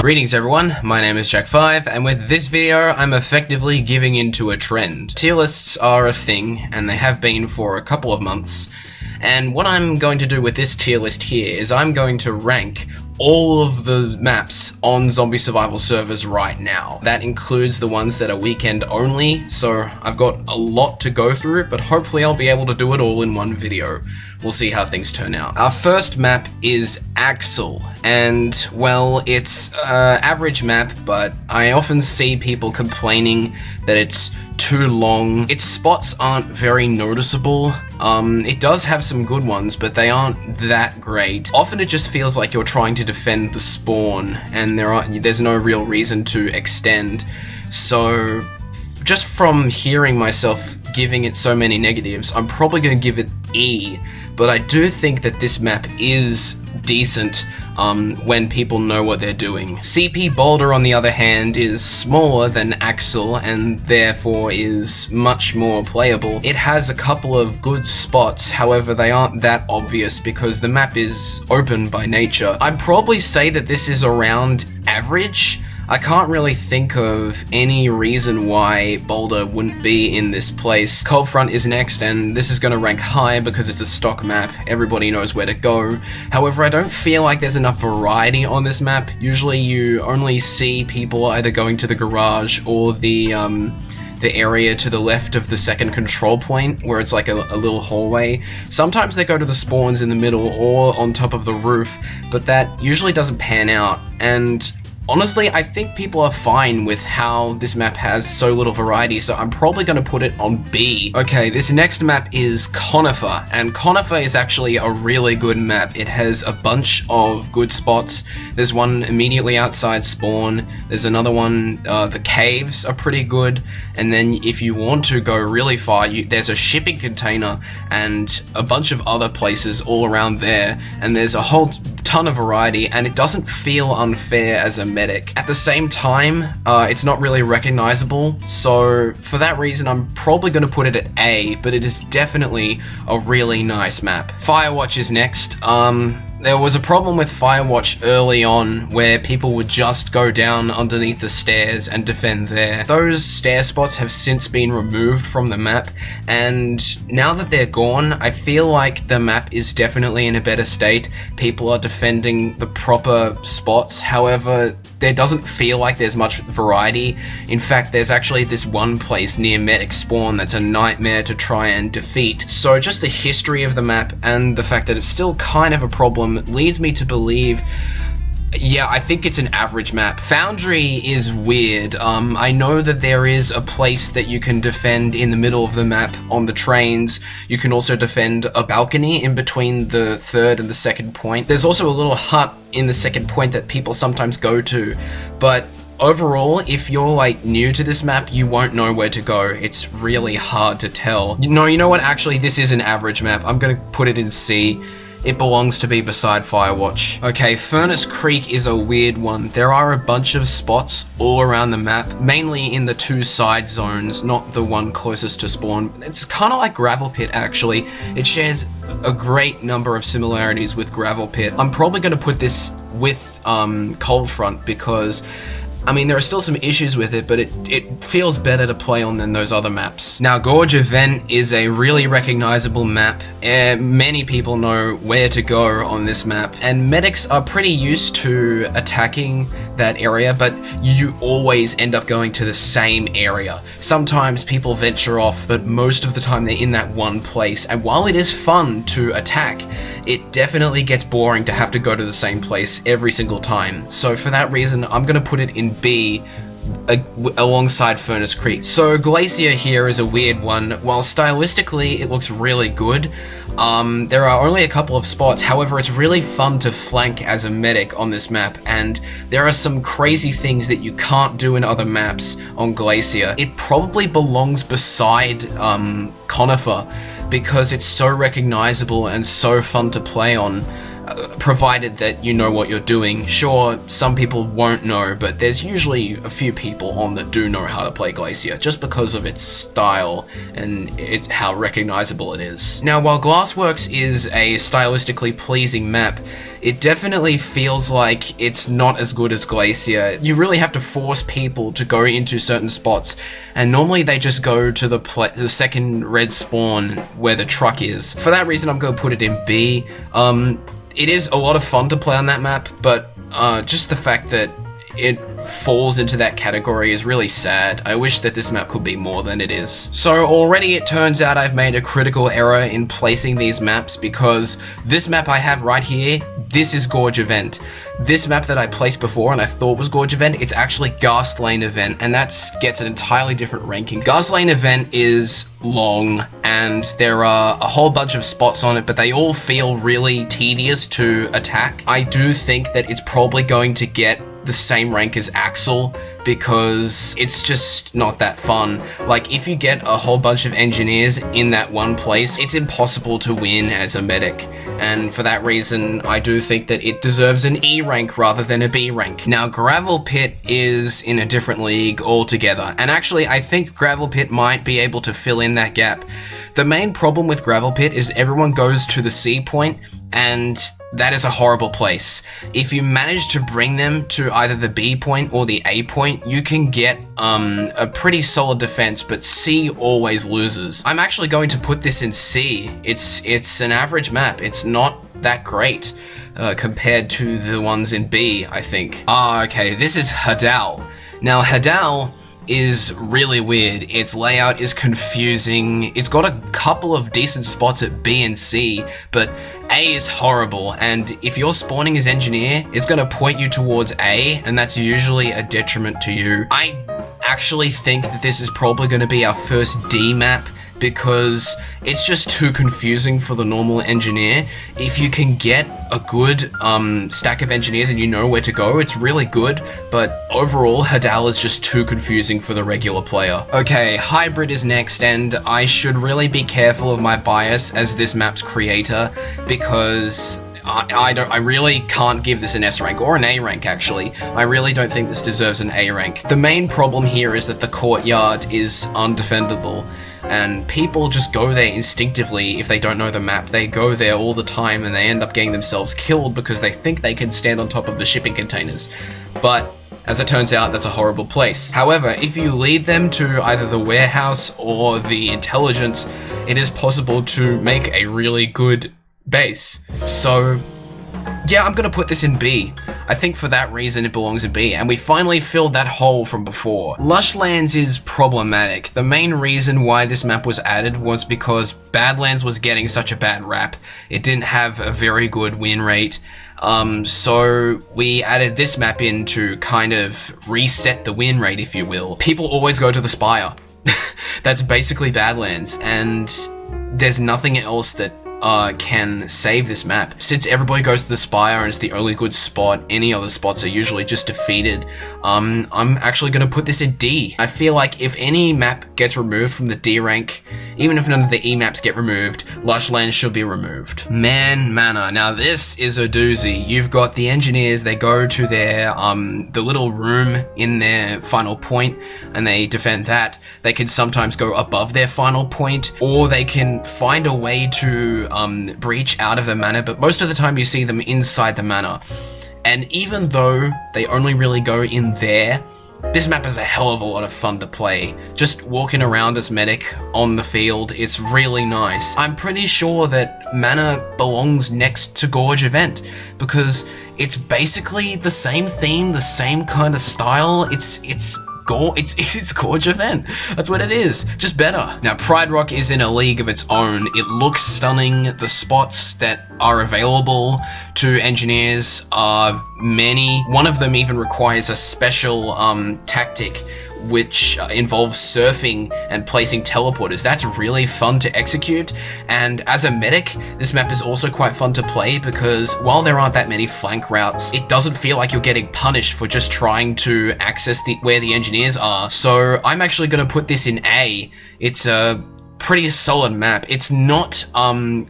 Greetings everyone, my name is Jack5, and with this video I'm effectively giving into a trend. Tier lists are a thing, and they have been for a couple of months, and what I'm going to do with this tier list here is I'm going to rank all of the maps on zombie survival servers right now. That includes the ones that are weekend only, so I've got a lot to go through, but hopefully I'll be able to do it all in one video. We'll see how things turn out. Our first map is Axel, and well, it's an average map, but I often see people complaining that it's too long. Its spots aren't very noticeable. It does have some good ones, but they aren't that great. Often it just feels like you're trying to defend the spawn, and there's no real reason to extend. So, just from hearing myself giving it so many negatives, I'm probably going to give it E, but I do think that this map is decent when people know what they're doing. CP Boulder, on the other hand, is smaller than Axel and therefore is much more playable. It has a couple of good spots, however they aren't that obvious because the map is open by nature. I'd probably say that this is around average. I can't really think of any reason why Boulder wouldn't be in this place. Coldfront is next, and this is going to rank high because it's a stock map. Everybody knows where to go. However, I don't feel like there's enough variety on this map. Usually you only see people either going to the garage or the area to the left of the second control point, where it's like a little hallway. Sometimes they go to the spawns in the middle or on top of the roof, but that usually doesn't pan out, and honestly, I think people are fine with how this map has so little variety, so I'm probably going to put it on B. Okay, this next map is Conifer, and Conifer is actually a really good map. It has a bunch of good spots. There's one immediately outside spawn, there's another one, the caves are pretty good, and then if you want to go really far, there's a shipping container and a bunch of other places all around there, and there's a whole ton of variety, and it doesn't feel unfair as a medic. At the same time, it's not really recognizable, so for that reason I'm probably going to put it at A, but it is definitely a really nice map. Firewatch is next. There was a problem with Firewatch early on where people would just go down underneath the stairs and defend there. Those stair spots have since been removed from the map, and now that they're gone, I feel like the map is definitely in a better state. People are defending the proper spots, however, there doesn't feel like there's much variety. In fact, there's actually this one place near medic spawn that's a nightmare to try and defeat. So just the history of the map and the fact that it's still kind of a problem leads me to believe, yeah, I think it's an average map. Foundry is weird. I know that there is a place that you can defend in the middle of the map on the trains. You can also defend a balcony in between the third and the second point. There's also a little hut in the second point that people sometimes go to, but overall, if you're like new to this map, you won't know where to go. It's really hard to tell. You know what? Actually, this is an average map. I'm gonna put it in C. It belongs to be beside Firewatch. Okay, Furnace Creek is a weird one. There are a bunch of spots all around the map, mainly in the two side zones, not the one closest to spawn. It's kind of like Gravel Pit, actually. It shares a great number of similarities with Gravel Pit. I'm probably going to put this with Coldfront because, I mean, there are still some issues with it, but it feels better to play on than those other maps. Now, Gorge Event is a really recognizable map. Many people know where to go on this map, and medics are pretty used to attacking that area, but you always end up going to the same area. Sometimes people venture off, but most of the time they're in that one place, and while it is fun to attack, it definitely gets boring to have to go to the same place every single time. So for that reason, I'm going to put it in B alongside Furnace Creek. So Glacier here is a weird one. While stylistically it looks really good, there are only a couple of spots. However, it's really fun to flank as a medic on this map, and there are some crazy things that you can't do in other maps on Glacier. It probably belongs beside Conifer because it's so recognizable and so fun to play on. provided that you know what you're doing. Sure, some people won't know, but there's usually a few people on that do know how to play Glacier, just because of its style and it's how recognizable it is. Now, while Glassworks is a stylistically pleasing map, it definitely feels like it's not as good as Glacier. You really have to force people to go into certain spots, and normally they just go to the second red spawn where the truck is. For that reason, I'm going to put it in B. It is a lot of fun to play on that map, but just the fact that it falls into that category is really sad. I wish that this map could be more than it is. So already it turns out I've made a critical error in placing these maps, because this map I have right here, this is Gorge Event. This map that I placed before and I thought was Gorge Event, it's actually Ghast Lane Event, and that gets an entirely different ranking. Ghast Lane Event is long, and there are a whole bunch of spots on it, but they all feel really tedious to attack. I do think that it's probably going to get the same rank as Axel, because it's just not that fun. Like, if you get a whole bunch of engineers in that one place, it's impossible to win as a medic, and for that reason I do think that it deserves an E rank rather than a B rank. Now, Gravel Pit is in a different league altogether, and actually I think Gravel Pit might be able to fill in that gap. The main problem with Gravel Pit is everyone goes to the C point, and that is a horrible place. If you manage to bring them to either the B point or the A point, you can get a pretty solid defense, but C always loses. I'm actually going to put this in C. It's an average map. It's not that great compared to the ones in B, I think. Okay, this is Hadal. Now, Hadal is really weird. Its layout is confusing. It's got a couple of decent spots at B and C, but A is horrible, and if you're spawning as engineer, it's going to point you towards A, and that's usually a detriment to you. I actually think that this is probably going to be our first D map, because it's just too confusing for the normal engineer. If you can get a good stack of engineers and you know where to go, it's really good, but overall, Hadal is just too confusing for the regular player. Okay, Hybrid is next, and I should really be careful of my bias as this map's creator, because I really can't give this an S rank, or an A rank actually. I really don't think this deserves an A rank. The main problem here is that the courtyard is undefendable, and people just go there instinctively if they don't know the map. They go there all the time and they end up getting themselves killed because they think they can stand on top of the shipping containers. But as it turns out, that's a horrible place. However, if you lead them to either the warehouse or the intelligence, it is possible to make a really good base. So yeah, I'm gonna put this in B. I think for that reason it belongs in B, and we finally filled that hole from before. Lush Lands is problematic. The main reason why this map was added was because Badlands was getting such a bad rap. It didn't have a very good win rate. So we added this map in to kind of reset the win rate, if you will. People always go to the Spire. That's basically Badlands, and there's nothing else that can save this map. Since everybody goes to the Spire and it's the only good spot, any other spots are usually just defeated. I'm actually going to put this in D. I feel like if any map gets removed from the D rank, even if none of the E maps get removed, Lush Lands should be removed. Man Manor. Now this is a doozy. You've got the engineers, they go to their, the little room in their final point and they defend that. They can sometimes go above their final point, or they can find a way to breach out of the manor, but most of the time you see them inside the manor. And even though they only really go in there, this map is a hell of a lot of fun to play. Just walking around as medic on the field, it's really nice. I'm pretty sure that Manor belongs next to Gorge Event, because it's basically the same theme, the same kind of style. It's Gorge Event. That's what it is, just better. Now, Pride Rock is in a league of its own. It looks stunning. The spots that are available to engineers are many. One of them even requires a special tactic which involves surfing and placing teleporters. That's really fun to execute, and as a medic, this map is also quite fun to play because while there aren't that many flank routes, it doesn't feel like you're getting punished for just trying to access where the engineers are. So I'm actually going to put this in A. It's a pretty solid map. It's not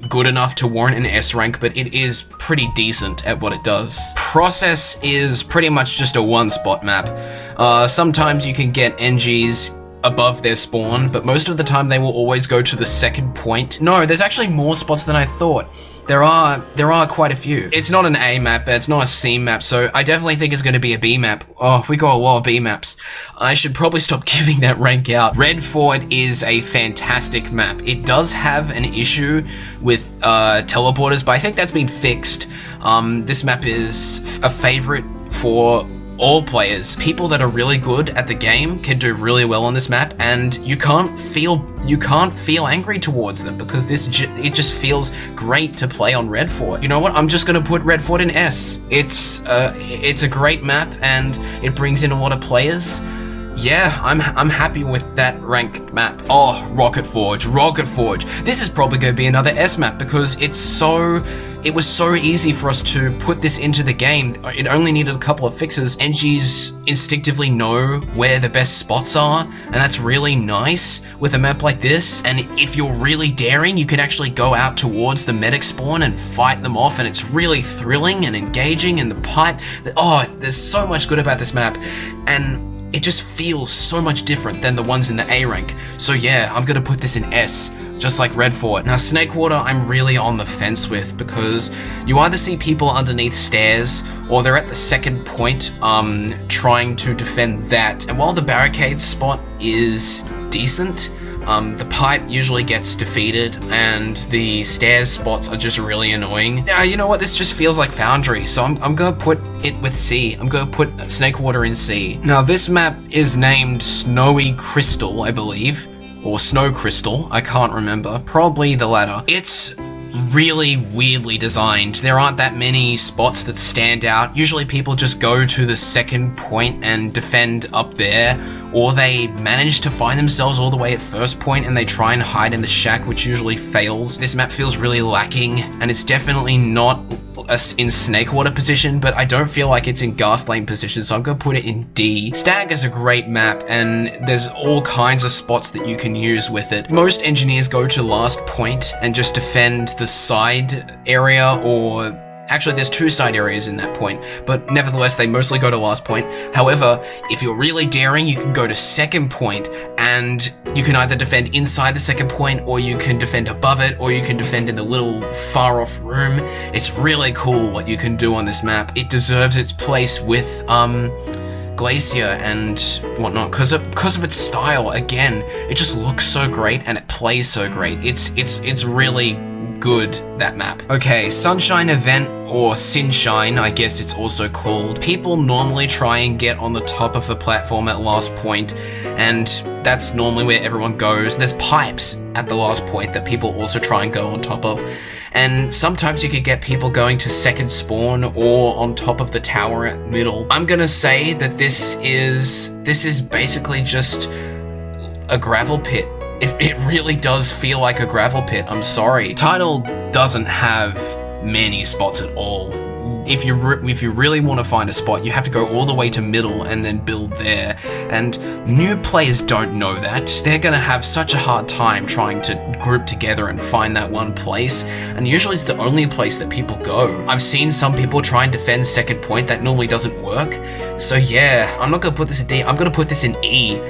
good enough to warrant an S rank, but it is pretty decent at what it does. Process is pretty much just a one spot map. Sometimes you can get NGs above their spawn, but most of the time they will always go to the second point. No, there's actually more spots than I thought. There are quite a few. It's not an A map, it's not a C map, so I definitely think it's going to be a B map. Oh, we got a lot of B maps. I should probably stop giving that rank out. Red Fort is a fantastic map. It does have an issue with teleporters, but I think that's been fixed. This map is a favorite for all players. People that are really good at the game can do really well on this map, and you can't feel angry towards them because it just feels great to play on Red Fort. You know what? I'm just gonna put Red Fort in S. It's a great map and it brings in a lot of players. Yeah, I'm happy with that ranked map. Oh, Rocket Forge. This is probably going to be another S map because it was so easy for us to put this into the game. It only needed a couple of fixes. NGs instinctively know where the best spots are, and that's really nice with a map like this. And if you're really daring, you can actually go out towards the medic spawn and fight them off, and it's really thrilling and engaging in the pipe. Oh, there's so much good about this map, and it just feels so much different than the ones in the A rank. So yeah, I'm gonna put this in S, just like Red Fort. Now Snakewater, I'm really on the fence with because you either see people underneath stairs or they're at the second point trying to defend that. And while the barricade spot is decent, the pipe usually gets defeated and the stairs spots are just really annoying. Now, you know what? This just feels like Foundry, so I'm gonna put it with C. I'm gonna put Snakewater in C. Now, this map is named Snowy Crystal, I believe, or Snow Crystal, I can't remember. Probably the latter. It's really weirdly designed. There aren't that many spots that stand out. Usually people just go to the second point and defend up there, or they manage to find themselves all the way at first point and they try and hide in the shack, which usually fails. This map feels really lacking, and it's definitely not in Snakewater position, but I don't feel like it's in Ghast Lane position, so I'm gonna put it in D. Stag is a great map, and there's all kinds of spots that you can use with it. Most engineers go to last point and just defend the side area, or actually there's two side areas in that point, but nevertheless they mostly go to last point. However, if you're really daring, you can go to second point, and you can either defend inside the second point, or you can defend above it, or you can defend in the little far off room. It's really cool what you can do on this map. It deserves its place with Glacier and whatnot because of its style. Again, it just looks so great and it plays so great. It's really good, that map. Okay, Sunshine Event, or Sinshine, I guess it's also called. People normally try and get on the top of the platform at last point, and that's normally where everyone goes. There's pipes at the last point that people also try and go on top of, and sometimes you could get people going to second spawn or on top of the tower at middle. I'm gonna say that this is basically just a gravel pit. It really does feel like a gravel pit, I'm sorry. Title doesn't have many spots at all. If you really want to find a spot, you have to go all the way to middle and then build there. And new players don't know that. They're gonna have such a hard time trying to group together and find that one place. And usually it's the only place that people go. I've seen some people try and defend second point. That normally doesn't work. So yeah, I'm not gonna put this in D. I'm gonna put this in E.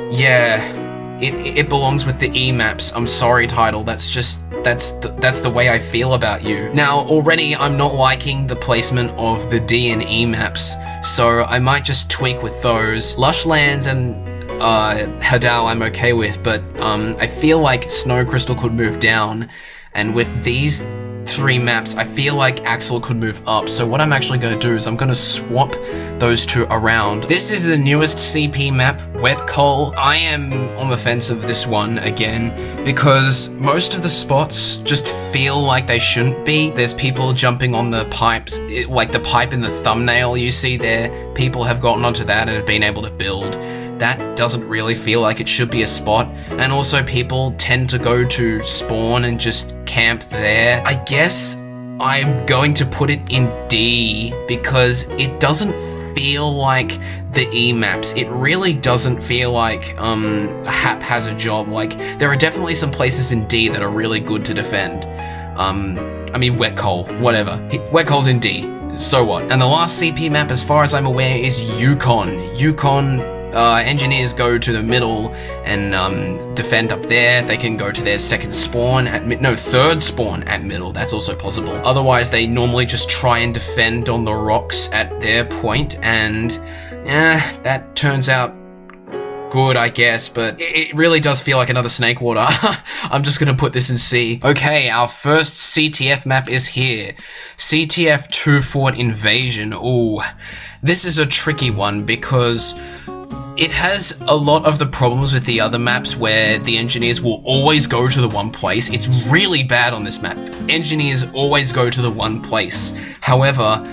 Yeah. It belongs with the E maps. I'm sorry, Title. That's the way I feel about you. Now, already I'm not liking the placement of the D and E maps, so I might just tweak with those. Lush Lands and Hadal I'm okay with, but I feel like Snow Crystal could move down, and with these three maps, I feel like Axel could move up. So what I'm actually going to do is I'm going to swap those two around. This is the newest CP map, Wet Coal. I am on the fence of this one again because most of the spots just feel like they shouldn't be. There's people jumping on the pipes, like the pipe in the thumbnail you see there. People have gotten onto that and have been able to build. That doesn't really feel like it should be a spot, and also people tend to go to spawn and just camp there. I guess I'm going to put it in D because it doesn't feel like the E maps. It really doesn't feel like a haphazard job. Like, there are definitely some places in D that are really good to defend. I mean, Wet Coal, whatever. Wet Coal's in D, so what? And the last CP map, as far as I'm aware, is Yukon. Yukon, engineers go to the middle and defend up there. They can go to their third spawn at middle. That's also possible. Otherwise, they normally just try and defend on the rocks at their point, and that turns out good, I guess, but it really does feel like another Snake Water. I'm just gonna put this in C. Okay, our first CTF map is here. Ctf2 Fort Invasion. Ooh, this is a tricky one because it has a lot of the problems with the other maps where the engineers will always go to the one place. It's really bad on this map. Engineers always go to the one place. However,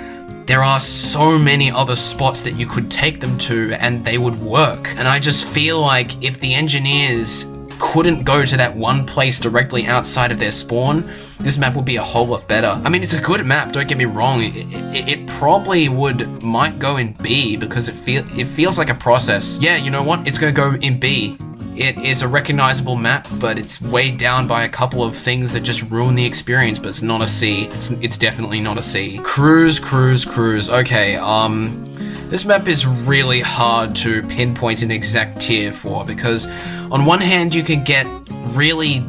there are so many other spots that you could take them to and they would work. And I just feel like if the engineers couldn't go to that one place directly outside of their spawn, this map would be a whole lot better. I mean, it's a good map, don't get me wrong. It probably might go in B because it feels like a process. Yeah, you know what? It's gonna go in B. It is a recognizable map, but it's weighed down by a couple of things that just ruin the experience, but it's not a C. It's definitely not a C. Cruise. Okay, this map is really hard to pinpoint an exact tier for, because on one hand you can get really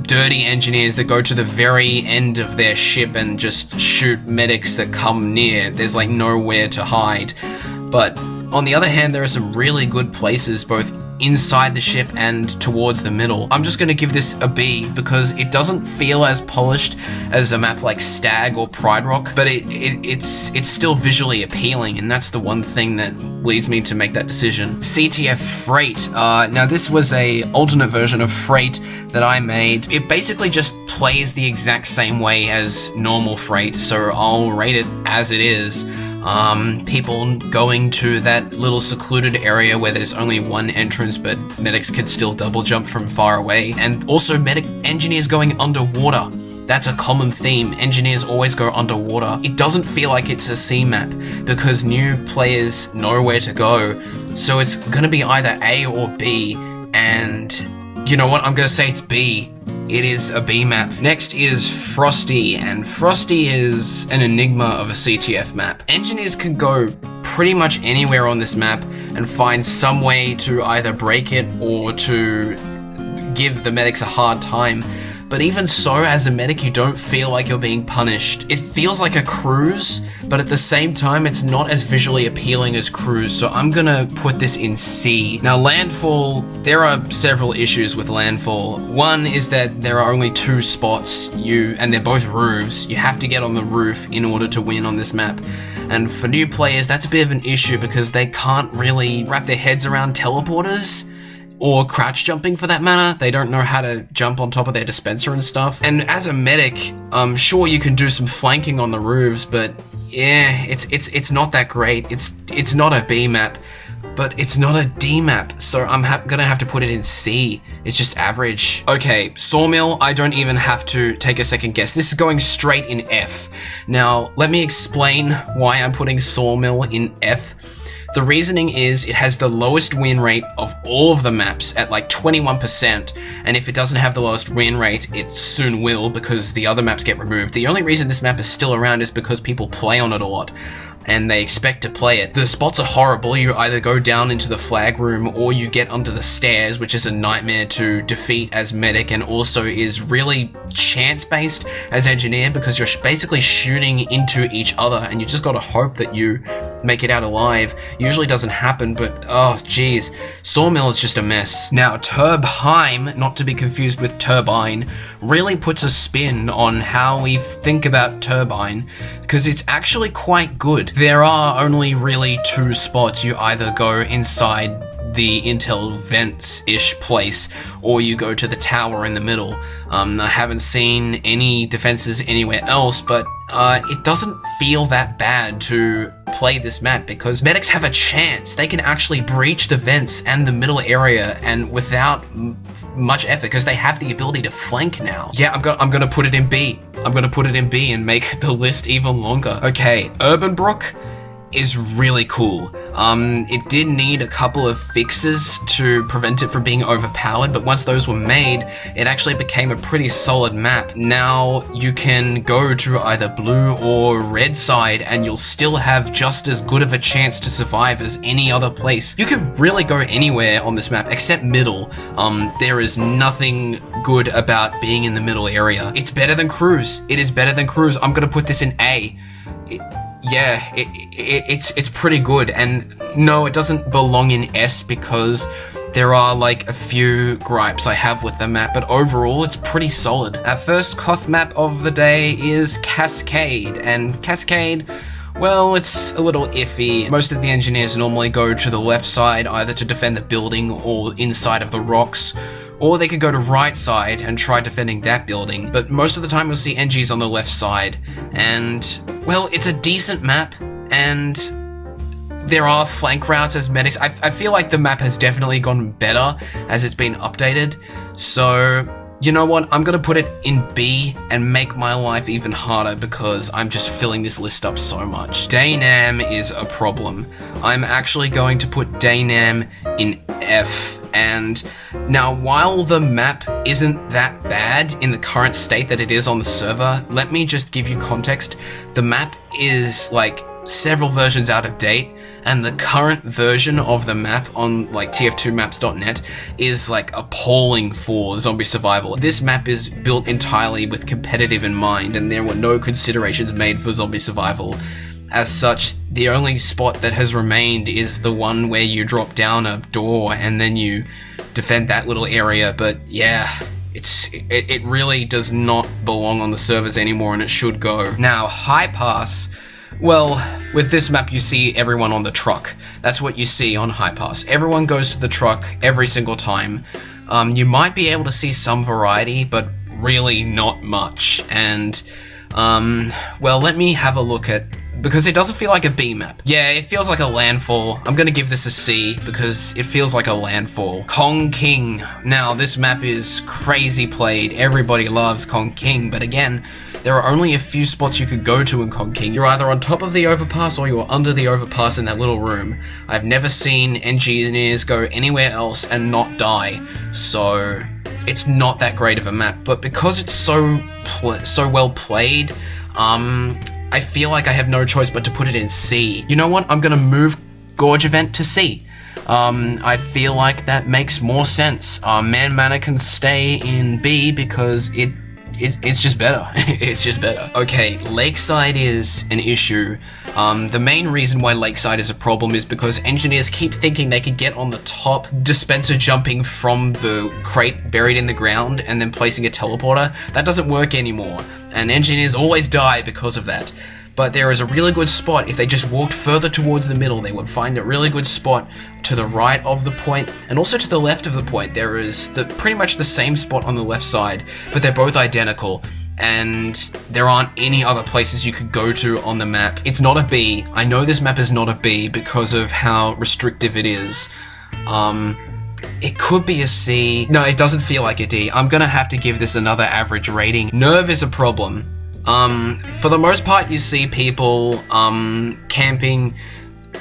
dirty engineers that go to the very end of their ship and just shoot medics that come near. There's like nowhere to hide. But on the other hand, there are some really good places both inside the ship and towards the middle. I'm just gonna give this a B because it doesn't feel as polished as a map like Stag or Pride Rock, but it's still visually appealing, and that's the one thing that leads me to make that decision. CTF Freight. Now this was a alternate version of Freight that I made. It basically just plays the exact same way as normal Freight, so I'll rate it as it is. People going to that little secluded area where there's only one entrance, but medics can still double jump from far away. And also engineers going underwater. That's a common theme. Engineers always go underwater. It doesn't feel like it's a C map because new players know where to go. So it's gonna be either A or B. And you know what? I'm gonna say it's B. It is a B map. Next is Frosty, and Frosty is an enigma of a CTF map. Engineers can go pretty much anywhere on this map and find some way to either break it or to give the medics a hard time. But even so, as a medic, you don't feel like you're being punished. It feels like a cruise, but at the same time, it's not as visually appealing as cruise, so I'm gonna put this in C. Now, Landfall, there are several issues with Landfall. One is that there are only 2 spots, and they're both roofs. You have to get on the roof in order to win on this map. And for new players, that's a bit of an issue because they can't really wrap their heads around teleporters. Or crouch jumping for that matter. They don't know how to jump on top of their dispenser and stuff. And as a medic, sure you can do some flanking on the roofs, but yeah, it's not that great. It's not a B map, but it's not a D map, so I'm gonna have to put it in C. It's just average. Okay, Sawmill, I don't even have to take a second guess. This is going straight in F. Now, let me explain why I'm putting Sawmill in F. The reasoning is it has the lowest win rate of all of the maps at like 21%, and if it doesn't have the lowest win rate, it soon will because the other maps get removed. The only reason this map is still around is because people play on it a lot, and they expect to play it. The spots are horrible. You either go down into the flag room or you get under the stairs, which is a nightmare to defeat as medic, and also is really chance-based as engineer because you're basically shooting into each other and you just gotta hope that you make it out alive. Usually doesn't happen, but oh geez, Sawmill is just a mess. Now, Turb Hime, not to be confused with Turbine, really puts a spin on how we think about Turbine because it's actually quite good. There are only really 2 spots. You either go inside the intel vents-ish place, or you go to the tower in the middle. I haven't seen any defenses anywhere else, but it doesn't feel that bad to play this map because medics have a chance. They can actually breach the vents and the middle area and without much effort because they have the ability to flank now. Yeah, I'm gonna put it in B. I'm gonna put it in B and make the list even longer. Okay, Urban Brook is really cool. It did need a couple of fixes to prevent it from being overpowered, but once those were made, it actually became a pretty solid map. Now you can go to either blue or red side and you'll still have just as good of a chance to survive as any other place. You can really go anywhere on this map except middle. There is nothing good about being in the middle area. It's better than cruise. It is better than cruise. I'm gonna put this in A. It's pretty good, and no, it doesn't belong in S because there are like a few gripes I have with the map, but overall it's pretty solid. Our first Koth map of the day is Cascade, and Cascade, well, it's a little iffy. Most of the engineers normally go to the left side either to defend the building or inside of the rocks, or they could go to right side and try defending that building, but most of the time you'll see NGs on the left side, and, well, it's a decent map, and there are flank routes as medics. I feel like the map has definitely gotten better as it's been updated, so you know what, I'm gonna put it in B and make my life even harder because I'm just filling this list up so much. Daenam is a problem. I'm actually going to put Daenam in F. And now, while the map isn't that bad in the current state that it is on the server, let me just give you context. The map is like several versions out of date, and the current version of the map on like TF2maps.net is like appalling for zombie survival. This map is built entirely with competitive in mind, and there were no considerations made for zombie survival. As such, the only spot that has remained is the one where you drop down a door and then you defend that little area, but yeah, it really does not belong on the servers anymore and it should go. Now, High Pass, well, with this map you see everyone on the truck. That's what you see on High Pass. Everyone goes to the truck every single time. You might be able to see some variety, but really not much. And, well, let me have a look at, because it doesn't feel like a B map. Yeah, it feels like a Landfall. I'm gonna give this a C because it feels like a Landfall. Chongqi. Now, this map is crazy played. Everybody loves Chongqi, but again, there are only a few spots you could go to in Chongqi. You're either on top of the overpass or you're under the overpass in that little room. I've never seen engineers go anywhere else and not die, so it's not that great of a map. But because it's so well played, I feel like I have no choice but to put it in C. You know what? I'm gonna move Gorge Event to C. I feel like that makes more sense. Man Manor can stay in B because it's just better. It's just better. Okay, Lakeside is an issue. The main reason why Lakeside is a problem is because engineers keep thinking they could get on the top, dispenser jumping from the crate buried in the ground and then placing a teleporter. That doesn't work anymore, and engineers always die because of that. But there is a really good spot. If they just walked further towards the middle, they would find a really good spot to the right of the point and also to the left of the point. There is pretty much the same spot on the left side, but they're both identical, and there aren't any other places you could go to on the map. It's not a B. I know this map is not a B because of how restrictive it is. It could be a C. No, it doesn't feel like a D. I'm gonna have to give this another average rating. Nerve is a problem. For the most part, you see people, camping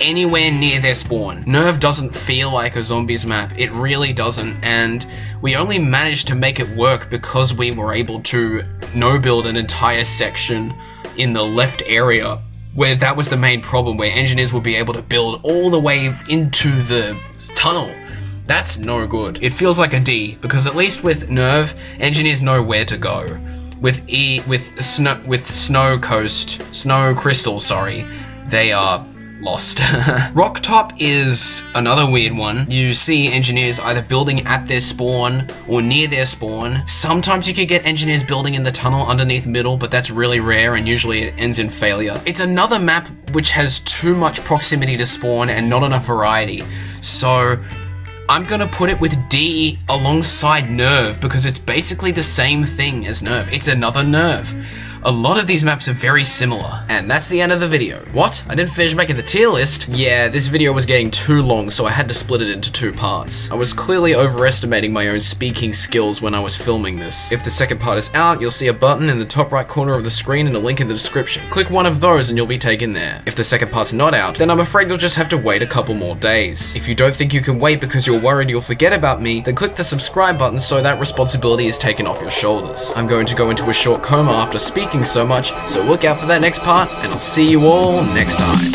anywhere near their spawn. Nerve doesn't feel like a zombies map. It really doesn't, and we only managed to make it work because we were able to no-build an entire section in the left area, where that was the main problem, where engineers would be able to build all the way into the tunnel. That's no good. It feels like a D, because at least with Nerve, engineers know where to go. With Snow Crystal, sorry, they are lost. Rocktop is another weird one. You see engineers either building at their spawn or near their spawn. Sometimes you could get engineers building in the tunnel underneath middle, but that's really rare and usually it ends in failure. It's another map which has too much proximity to spawn and not enough variety. So I'm gonna put it with D alongside Nerve because it's basically the same thing as Nerve. It's another Nerve. A lot of these maps are very similar, and that's the end of the video. What? I didn't finish making the tier list? Yeah, this video was getting too long, so I had to split it into 2 parts. I was clearly overestimating my own speaking skills when I was filming this. If the second part is out, you'll see a button in the top right corner of the screen and a link in the description. Click one of those and you'll be taken there. If the second part's not out, then I'm afraid you'll just have to wait a couple more days. If you don't think you can wait because you're worried you'll forget about me, then click the subscribe button so that responsibility is taken off your shoulders. I'm going to go into a short coma after speaking so much, so look out for that next part, and I'll see you all next time.